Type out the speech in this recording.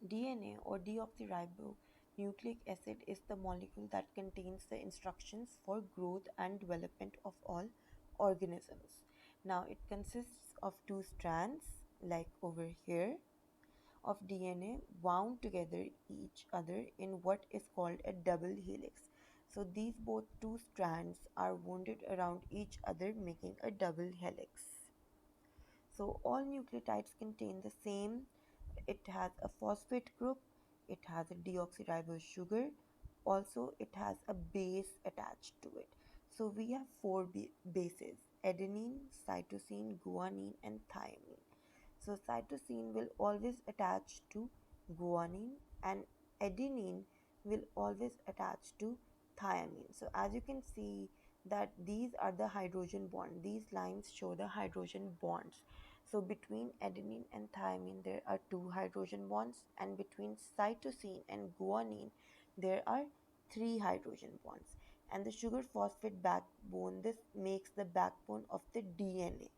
DNA or deoxyribonucleic acid is the molecule that contains the instructions for growth and development of all organisms. Now it consists of two strands, like over here, of DNA wound together each other in what is called a double helix. So these both two strands are wounded around each other, making a double helix. So all nucleotides contain the same. It has a phosphate group, it has a deoxyribose sugar, also it has a base attached to it. So we have four bases: adenine, cytosine, guanine, and thymine. So cytosine will always attach to guanine and adenine will always attach to thymine. So as you can see that these are the hydrogen bond. These lines show the hydrogen bonds. So between adenine and thymine there are two hydrogen bonds, and between cytosine and guanine there are three hydrogen bonds. And the sugar phosphate backbone, this makes the backbone of the DNA.